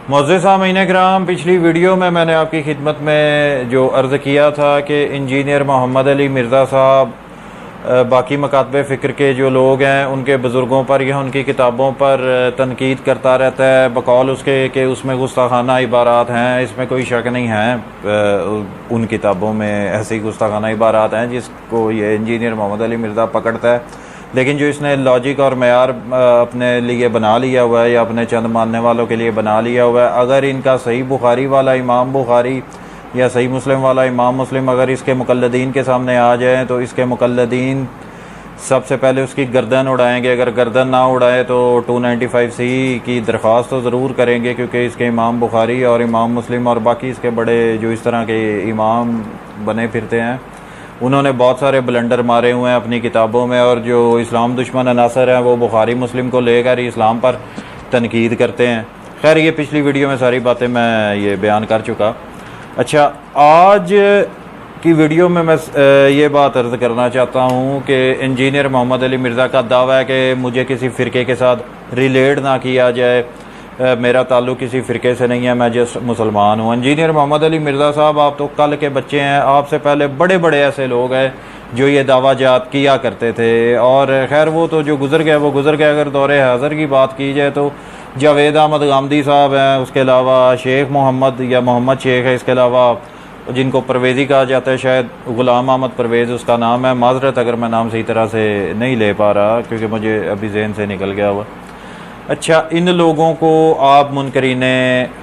मोअज़्ज़िज़ सामीन किराम, पिछली वीडियो में मैंने आपकी खिदमत में जो अर्ज़ किया था कि इंजीनियर मोहम्मद अली मिर्ज़ा साहब बाकी मकातबे फ़िक्र के जो लोग हैं उनके बुज़ुर्गों पर या उनकी किताबों पर तनकीद करता रहता है, बकौल उसके कि उसमें गुस्ताखाना इबारात हैं। इसमें कोई शक नहीं है, उन किताबों में ऐसी गुस्ताखाना इबारात हैं जिसको ये इंजीनियर मोहम्मद अली मिर्ज़ा पकड़ता है। लेकिन जो इसने लॉजिक और मेयार अपने लिए बना लिया हुआ है या अपने चंद मानने वालों के लिए बना लिया हुआ है, अगर इनका सही बुखारी वाला इमाम बुखारी या सही मुस्लिम वाला इमाम मुस्लिम अगर इसके मुकल्लदीन के सामने आ जाए तो इसके मुकल्लदीन सबसे पहले उसकी गर्दन उड़ाएंगे। अगर गर्दन ना उड़ाए तो 295C की दरख्वास्त तो ज़रूर करेंगे, क्योंकि इसके इमाम बुखारी और इमाम मुस्लिम और बाकी इसके बड़े जो इस तरह के इमाम बने फिरते हैं उन्होंने बहुत सारे ब्लंडर मारे हुए हैं अपनी किताबों में, और जो इस्लाम दुश्मन अनासर हैं वो बुखारी मुस्लिम को लेकर इस्लाम पर तनकीद करते हैं। खैर, ये पिछली वीडियो में सारी बातें मैं ये बयान कर चुका। अच्छा, आज की वीडियो में मैं ये बात अर्ज़ करना चाहता हूँ कि इंजीनियर मोहम्मद अली मिर्ज़ा का दावा है कि मुझे किसी फ़िरके के साथ रिलेट ना किया जाए, मेरा ताल्लुक़ किसी फ़िरके से नहीं है, मैं जस्ट मुसलमान हूँ। इंजीनियर मोहम्मद अली मिर्ज़ा साहब, आप तो कल के बच्चे हैं। आपसे पहले बड़े बड़े ऐसे लोग हैं जो ये दावाजात किया करते थे, और खैर वो तो जो गुज़र गया वो गुज़र गया। अगर दौरे हाज़िर की बात की जाए तो जावेद अहमद गामदी साहब हैं, उसके अलावा शेख मोहम्मद या मोहम्मद शेख है, इसके अलावा जिनको परवेज़ी कहा जाता है, शायद ग़ुलाम अहमद परवेज़ उसका नाम है। माज़रत अगर मैं नाम सही तरह से नहीं ले पा रहा क्योंकि मुझे अभी जहन से निकल गया हुआ। अच्छा, इन लोगों को आप मुनकरीन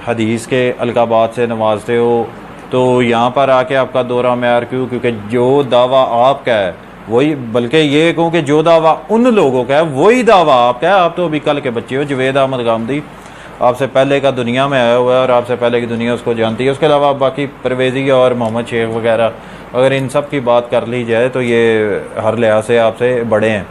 हदीस के अलकाबात से नवाजते हो, तो यहाँ पर आके आपका दौरा मेयार क्यों? क्योंकि जो दावा आपका है वही, बल्कि ये कहूँ कि जो दावा उन लोगों का है वही दावा आपका है। आप तो अभी कल के बच्चे हो। जावेद अहमद गामदी आपसे पहले का दुनिया में आया हुआ है और आपसे पहले की दुनिया उसको जानती है। उसके अलावा बाकी परवेज़ी और मोहम्मद शेख वगैरह, अगर इन सब की बात कर ली जाए तो ये हर लिहाज से आपसे बड़े हैं,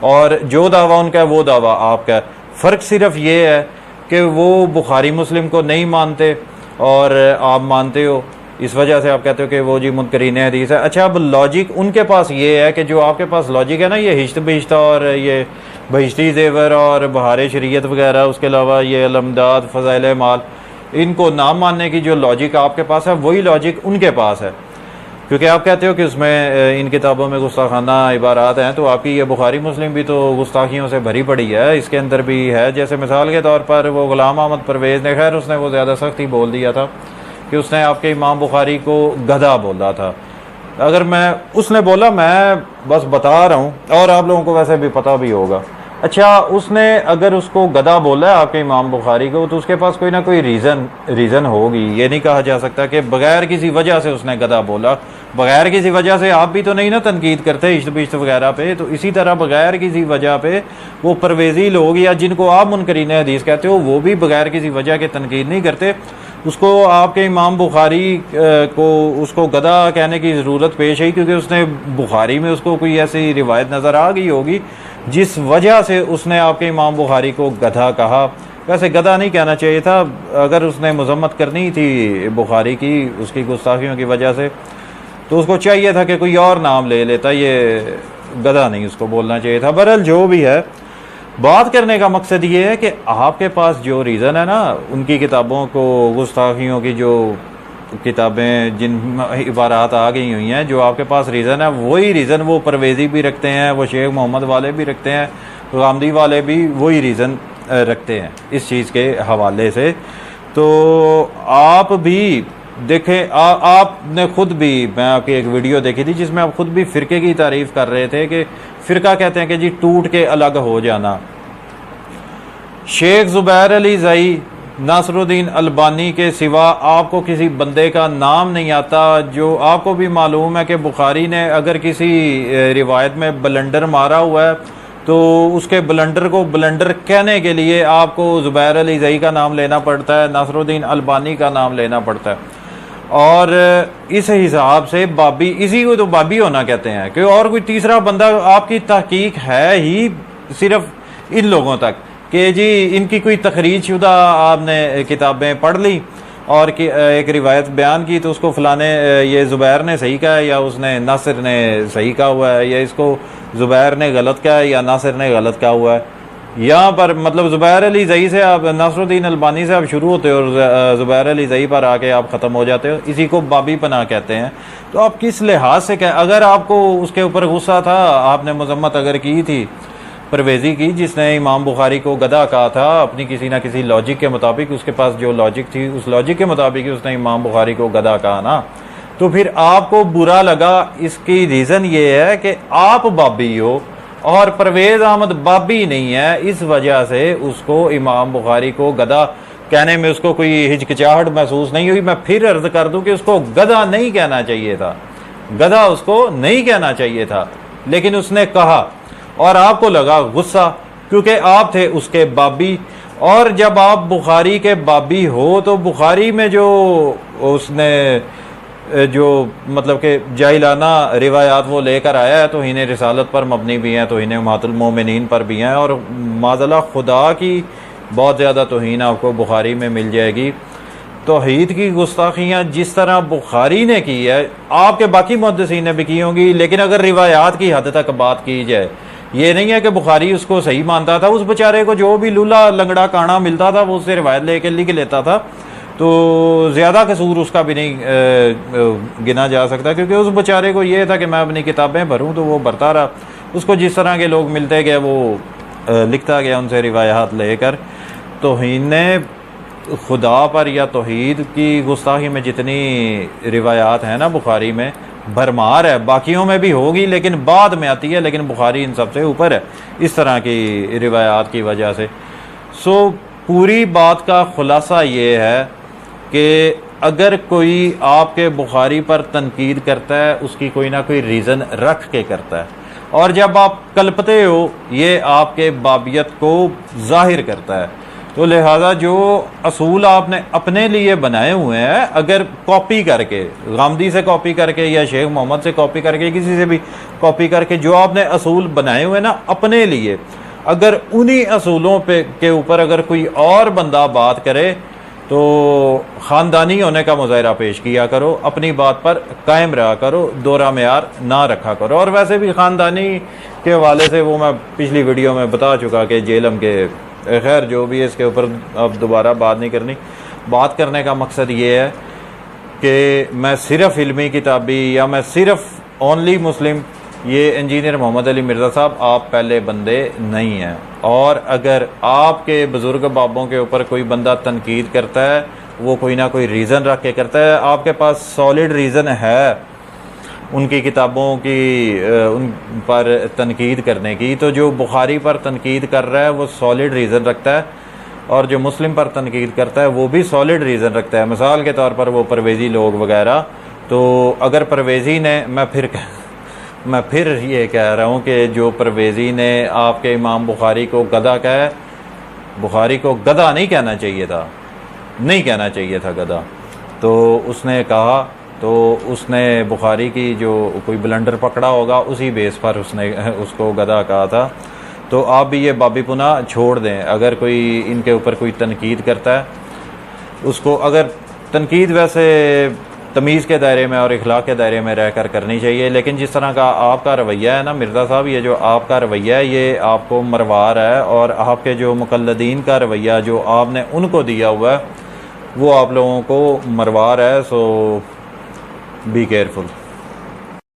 और जो दावा उनका है वो दावा आपका है। फ़र्क सिर्फ ये है कि वो बुखारी मुस्लिम को नहीं मानते और आप मानते हो, इस वजह से आप कहते हो कि वो जी मुनकरीन हदीस है। अच्छा, अब लॉजिक उनके पास ये है कि जो आपके पास लॉजिक है ना, ये हिश्त बहिश्ता और ये बहिश्ती ज़ेवर और बहार शरीयत वगैरह, उसके अलावा ये अलमदाद फ़ज़ाइल माल, इनको ना मानने की जो लॉजिक आपके पास है वही लॉजिक उनके पास है। क्योंकि आप कहते हो कि उसमें इन किताबों में गुस्ताखाना इबारात हैं, तो आपकी ये बुखारी मुस्लिम भी तो गुस्ताखियों से भरी पड़ी है, इसके अंदर भी है। जैसे मिसाल के तौर पर वो ग़ुलाम अहमद परवेज़ ने, खैर उसने वो ज़्यादा सख्ती बोल दिया था कि उसने आपके इमाम बुखारी को गधा बोला था। अगर मैं उसने बोला, मैं बस बता रहा हूँ और आप लोगों को वैसे भी पता भी होगा। अच्छा, उसने अगर उसको गधा बोला है आपके इमाम बुखारी को, तो उसके पास कोई ना कोई रीज़न होगी। ये नहीं कहा जा सकता कि बगैर किसी वजह से उसने गधा बोला। बगैर किसी वजह से आप भी तो नहीं ना तनकीद करते इश्त बिश्त वगैरह पे, तो इसी तरह बगैर किसी वजह पे वो परवेज़ी लोग या जिनको आप मुनकरीन हदीस कहते हो वो भी बगैर किसी वजह के तनकीद नहीं करते। उसको आपके इमाम बुखारी को उसको गधा कहने की ज़रूरत पेश आई क्योंकि उसने बुखारी में उसको कोई ऐसी रिवायत नज़र आ गई होगी जिस वजह से उसने आपके इमाम बुखारी को गधा कहा। वैसे गधा नहीं कहना चाहिए था, अगर उसने मजम्मत करनी थी बुखारी की उसकी गुस्ताखियों की वजह से तो उसको चाहिए था कि कोई और नाम ले लेता, ये गधा नहीं उसको बोलना चाहिए था। बहरहाल जो भी है, बात करने का मकसद ये है कि आपके पास जो रीज़न है ना, उनकी किताबों को गुस्ताखियों की जो किताबें जिन इबारात आ गई हुई हैं, जो आपके पास रीज़न है वही रीज़न वो परवेज़ी भी रखते हैं, वो शेख मोहम्मद वाले भी रखते हैं, गामदी वाले भी वही रीज़न रखते हैं इस चीज़ के हवाले से। तो आप भी देखें, आपने ख़ुद भी, मैं आपकी एक वीडियो देखी थी जिसमें आप ख़ुद भी फ़िरके की तारीफ़ कर रहे थे कि फ़िरका कहते हैं कि जी टूट के अलग हो जाना। शेख ज़ुबैर अली ज़ई, नासरुद्दीन अलबानी के सिवा आपको किसी बंदे का नाम नहीं आता। जो आपको भी मालूम है कि बुखारी ने अगर किसी रिवायत में ब्लंडर मारा हुआ है तो उसके ब्लंडर को ब्लंडर कहने के लिए आपको ज़ुबैर अली ज़ई का नाम लेना पड़ता है, नासरुद्दीन अलबानी का नाम लेना पड़ता है। और इस हिसाब से बाबी, इसी को तो बाबी होना कहते हैं कि और कोई तीसरा बंदा आपकी तहकीक है ही सिर्फ इन लोगों तक कि जी इनकी कोई तखरीज शुदा आपने किताबें पढ़ ली और कि एक रिवायत बयान की तो उसको फ़लाने ये ज़ुबैर ने सही कहा है या उसने नासिर ने सही कहा हुआ है, या इसको ज़ुबैर ने गलत कहा है या नासिर ने गलत कहा हुआ है। यहाँ पर मतलब ज़ुबैर अली ज़ई से आप नासरुद्दीन अलबानी से आप शुरू होते हो और ज़ुबैर अली ज़ई पर आके आप ख़त्म हो जाते हो। इसी को बाबी पनाह कहते हैं। तो आप किस लिहाज से कह, अगर आपको उसके ऊपर गुस्सा था, आपने मजम्मत अगर की थी परवेज़ी की, जिसने इमाम बुखारी को गधा कहा था अपनी किसी ना किसी लॉजिक के मुताबिक, उसके पास जो लॉजिक थी उस लॉजिक के मुताबिक ही उसने इमाम बुखारी को गधा कहा ना, तो फिर आपको बुरा लगा। इसकी रीज़न ये है कि आप बाबी हो और परवेज़ अहमद बाबी नहीं है, इस वजह से उसको इमाम बुखारी को गधा कहने में उसको कोई हिचकिचाहट महसूस नहीं हुई। मैं फिर अर्ज कर दूं कि उसको गधा नहीं कहना चाहिए था, गधा उसको नहीं कहना चाहिए था, लेकिन उसने कहा और आपको लगा गुस्सा, क्योंकि आप थे उसके बाबी। और जब आप बुखारी के बाबी हो तो बुखारी में जो उसने जो मतलब कि जाहिलाना रिवायात वो लेकर आया है, तो इन्हें रिसालत पर मबनी भी हैं, तो इन्हें उम्मतुल मोमिनीन पर भी हैं, और माज़अल्लाह खुदा की बहुत ज़्यादा तौहीन आपको बुखारी में मिल जाएगी। तौहीद की गुस्ताखियाँ जिस तरह बुखारी ने की है, आपके बाकी मुहद्दिसीन ने भी की होंगी, लेकिन अगर रिवायात की हद तक बात की जाए, ये नहीं है कि बुखारी उसको सही मानता था, उस बेचारे को जो भी लूला लंगड़ा काना मिलता था वो उससे रिवायत लेके लिख लेता था, तो ज़्यादा कसूर उसका भी नहीं गिना जा सकता, क्योंकि उस बेचारे को ये था कि मैं अपनी किताबें भरूं, तो वो भरता रहा। उसको जिस तरह के लोग मिलते गए वो लिखता गया उनसे रिवायात लेकर। तौहीन ने खुदा पर या तौहीद की गुस्ताखी में जितनी रिवायात हैं ना बुखारी में, भरमार है, बाकियों में भी होगी लेकिन बाद में आती है, लेकिन बुखारी इन सबसे ऊपर है इस तरह की रिवायात की वजह से। सो पूरी बात का खुलासा ये है कि अगर कोई आपके बुखारी पर तनकीद करता है, उसकी कोई ना कोई रीज़न रख के करता है, और जब आप कल्पते हो ये आपके बाबियत को जाहिर करता है। तो लिहाजा जो असूल आपने अपने लिए बनाए हुए हैं, अगर कॉपी करके, गामदी से कॉपी करके या शेख मोहम्मद से कॉपी करके, किसी से भी कॉपी करके जो आपने असूल बनाए हुए ना अपने लिए, अगर उन्हीं असूलों पे के ऊपर अगर कोई और बंदा बात करे तो ख़ानदानी होने का मुजाहरा पेश किया करो, अपनी बात पर कायम रहा करो, दोहरा मेयार ना रखा करो। और वैसे भी ख़ानदानी के हवाले से वो मैं पिछली वीडियो में बता चुका कि जेलम के, खैर जो भी है इसके ऊपर अब दोबारा बात नहीं करनी। बात करने का मकसद ये है कि मैं सिर्फ़ इल्मी किताबी या मैं सिर्फ़ ओनली मुस्लिम, ये इंजीनियर मोहम्मद अली मिर्ज़ा साहब आप पहले बंदे नहीं हैं। और अगर आपके बुज़ुर्ग बाबों के ऊपर कोई बंदा तनकीद करता है, वो कोई ना कोई रीज़न रख के करता है, आपके पास सॉलिड रीज़न है उनकी किताबों की उन पर तनकीद करने की, तो जो बुखारी पर तनकीद कर रहा है वो सॉलिड रीज़न रखता है, और जो मुस्लिम पर तनकीद करता है वो भी सॉलिड रीज़न रखता है। मिसाल के तौर पर वो परवेज़ी लोग वगैरह, तो अगर परवेज़ी ने, मैं फिर ये कह रहा हूँ कि जो परवेज़ी ने आपके इमाम बुखारी को गधा कहा, बुखारी को गधा नहीं कहना चाहिए था, नहीं कहना चाहिए था गधा, तो उसने कहा, तो उसने बुखारी की जो कोई ब्लंडर पकड़ा होगा उसी बेस पर उसने उसको गधा कहा था। तो आप भी ये बाबी पुना छोड़ दें। अगर कोई इनके ऊपर कोई तनकीद करता है, उसको अगर तनकीद वैसे तमीज़ के दायरे में और इखलाक के दायरे में रहकर करनी चाहिए, लेकिन जिस तरह का आपका रवैया है ना मिर्ज़ा साहब, ये जो आपका रवैया है ये आपको मरवा रहा है, और आपके जो मुकल्लदीन का रवैया जो आपने उनको दिया हुआ है वो आप लोगों को मरवा रहा है। सो बी केयरफुल।